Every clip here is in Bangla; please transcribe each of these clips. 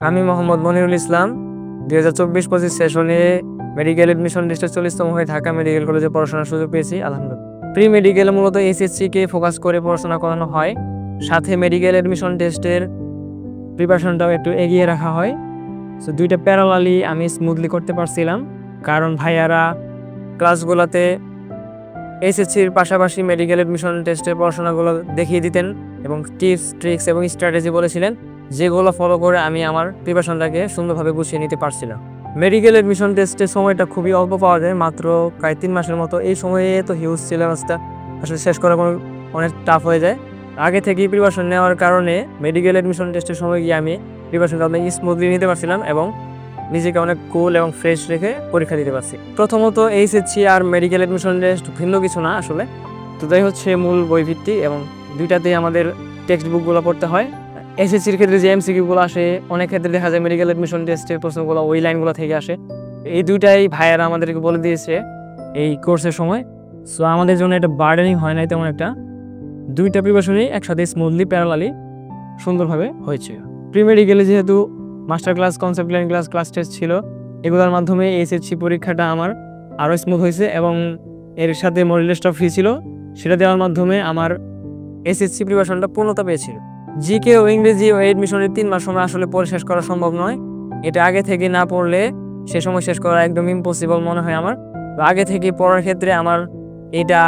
আমি মোহাম্মদ মনিরুল ইসলাম 2024-25 সেশনে মেডিকেল এডমিশন লিস্টে 40তম হয়ে ঢাকা মেডিকেল কলেজে পড়াশোনার সুযোগ পেয়েছি আলহামদুলিল্লাহ। প্রি মেডিকেলে মূলত এসএসসি কে ফোকাস করে পড়াশোনা করানো হয়, সাথে মেডিকেল এডমিশন টেস্টের প্রিপারেশনটাও একটু এগিয়ে রাখা হয়। সো দুইটা প্যারালালি আমি স্মুথলি করতে পারছিলাম, কারণ ভাইয়ারা ক্লাসগুলোতে এসএসসির পাশাপাশি মেডিকেল এডমিশন টেস্টের পড়াশোনাগুলো দেখিয়ে দিতেন এবং টিপস ট্রিক্স এবং স্ট্র্যাটেজি বলেছিলেন, যেগুলো ফলো করে আমি আমার প্রিপারেশনটাকে সুন্দরভাবে গুছিয়ে নিতে পারছিলাম। মেডিকেল এডমিশন টেস্টের সময়টা খুবই অল্প পাওয়া যায়, মাত্র প্রায় 3 মাসের মতো। এই সময়ে তো হিউজ সিলেবাসটা আসলে শেষ করা অনেক টাফ হয়ে যায়। আগে থেকেই প্রিপারেশন নেওয়ার কারণে মেডিকেল এডমিশন টেস্টের সময় গিয়ে আমি প্রিপারেশনটা অনেক স্মুথলি নিতে পারছিলাম এবং নিজেকে অনেক কুল এবং ফ্রেশ রেখে পরীক্ষা দিতে পারছি। প্রথমত এইচএসসি আর মেডিকেল এডমিশন টেস্ট ভিন্ন কিছু না আসলে, দুটাই হচ্ছে মূল বইভিত্তিক এবং দুইটাতেই আমাদের টেক্সট বুকগুলো পড়তে হয়। এসএসসির ক্ষেত্রে যে এমসিকিউগুলো আসে, অনেক ক্ষেত্রে দেখা যায় মেডিকেল এডমিশন টেস্টের প্রশ্নগুলো ওই লাইনগুলো থেকে আসে। এই দুইটাই ভাইয়ারা আমাদেরকে বলে দিয়েছে এই কোর্সের সময়। সো আমাদের জন্য এটা বার্ডেনিং হয় নাই তেমন একটা, দুইটা প্রিপারেশনই একসাথে স্মুথলি প্যারালালি সুন্দরভাবে হয়েছে। প্রি মেডিকেলে যেহেতু master class, concept line class, class test ছিল, এগুলোর মাধ্যমে এসএসসি পরীক্ষাটা আমার আরও স্মুথ হয়েছে এবং এর সাথে মডেল টেস্টটা ফ্রি ছিল, সেটা দেওয়ার মাধ্যমে আমার এসএসসি প্রিপারেশনটা পূর্ণতা পেয়েছিল। জিকে ও ইংরেজি ও এডমিশনের 3 মাস সময় আসলে পড়ে শেষ করা সম্ভব নয়। এটা আগে থেকে না পড়লে সে সময় শেষ করা একদম ইম্পসিবল মনে হয় আমার। তো আগে থেকে পড়ার ক্ষেত্রে আমার এটা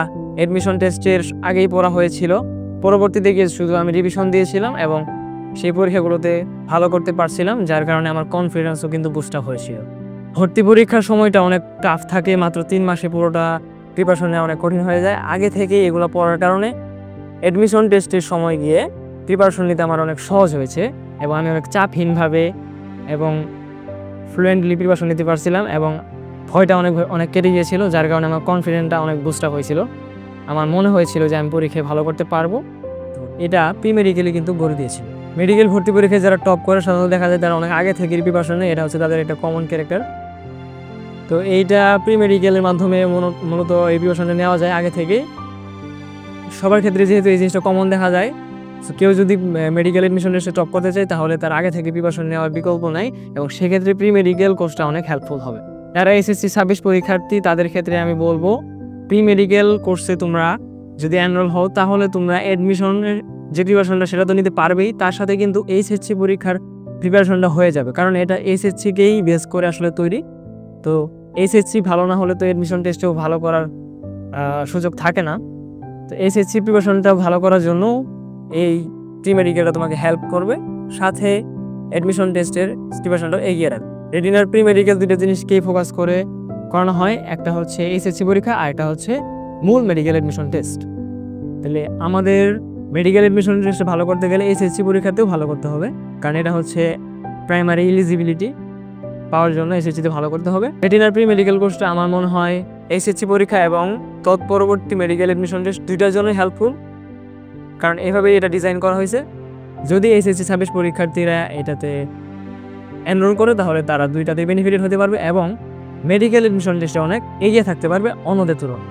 এডমিশন টেস্টের আগেই পড়া হয়েছিল, পরবর্তীতে গিয়ে শুধু আমি রিভিশন দিয়েছিলাম এবং সেই পরীক্ষাগুলোতে ভালো করতে পারছিলাম, যার কারণে আমার কনফিডেন্সও কিন্তু বুস্ট আপ হয়েছিল। ভর্তি পরীক্ষার সময়টা অনেক টাফ থাকে, মাত্র 3 মাসে পুরোটা প্রিপারেশন নেওয়া অনেক কঠিন হয়ে যায়। আগে থেকে এগুলো পড়ার কারণে এডমিশন টেস্টের সময় গিয়ে প্রিপারেশন নিতে আমার অনেক সহজ হয়েছে এবং আমি অনেক চাপহীনভাবে এবং ফ্লুয়েন্টলি প্রিপারেশন নিতে পারছিলাম এবং ভয়টা অনেক কেটে গিয়েছিল, যার কারণে আমার কনফিডেন্সটা অনেক বুস্ট আপ হয়েছিল। আমার মনে হয়েছিল যে আমি পরীক্ষায় ভালো করতে পারবো। এটা প্রি মেডিকেলে কিন্তু গড়ে দিয়েছিল। মেডিকেল ভর্তি পরীক্ষায় যারা টপ করে সাধারণত দেখা যায় তারা অনেক আগে থেকে প্রিপারেশন নেয়, এটা হচ্ছে তাদের একটা কমন ক্যারেক্টার। তো এইটা প্রি মেডিকেলের মাধ্যমে মূলত এই প্রিপারেশনটা নেওয়া যায় আগে থেকে। সবার ক্ষেত্রে যেহেতু এই জিনিসটা কমন দেখা যায়, সো কেউ যদি মেডিকেল এডমিশন টেস্টে টপ করতে চায় তাহলে তার আগে থেকে প্রিপারেশন নেওয়ার বিকল্প নাই এবং সেক্ষেত্রে প্রি মেডিকেল কোর্সটা অনেক হেল্পফুল হবে। যারা এসএসসি 26 পরীক্ষার্থী তাদের ক্ষেত্রে আমি বলবো, প্রি মেডিকেল কোর্সে তোমরা যদি এনরোল হও তাহলে তোমরা এডমিশনের যে প্রিপারেশনটা সেটা তো নিতে পারবেই, তার সাথে কিন্তু এইচএসসি পরীক্ষার প্রিপারেশনটা হয়ে যাবে, কারণ এটা এইচএসসিকেই বেস করে আসলে তৈরি। তো এইচএসসি ভালো না হলে তো এডমিশন টেস্টেও ভালো করার সুযোগ থাকে না। তো এইচএসসি প্রিপারেশনটা ভালো করার জন্য এই প্রি মেডিকেলটা তোমাকে হেল্প করবে, সাথে এডমিশন টেস্টের প্রিপারেশনটাও এগিয়ে রাখবে। রেটিনার প্রি মেডিকেল দুটো জিনিসকেই ফোকাস করে করানো হয়, একটা হচ্ছে এইচএসসি পরীক্ষা আর একটা হচ্ছে মূল মেডিকেল এডমিশন টেস্ট। তাহলে আমাদের মেডিকেল এডমিশন টেস্টে ভালো করতে গেলে এইচএসসি পরীক্ষাতেও ভালো করতে হবে, কারণ এটা হচ্ছে প্রাইমারি এলিজিবিলিটি পাওয়ার জন্য এসএসসিতে ভালো করতে হবে। রেটিনার প্রি মেডিকেল কোর্সটা আমার মনে হয় এসএসসি পরীক্ষা এবং তৎপরবর্তী মেডিকেল এডমিশন টেস্ট দুইটার জন্যই হেল্পফুল, কারণ এভাবেই এটা ডিজাইন করা হয়েছে। যদি এসএসসি 26 পরীক্ষার্থীরা এটাতে এনরোল করে তাহলে তারা দুইটাতে বেনিফিটেড হতে পারবে এবং মেডিকেল এডমিশন টেস্টে অনেক এগিয়ে থাকতে পারবে অন্যদের তুলনায়।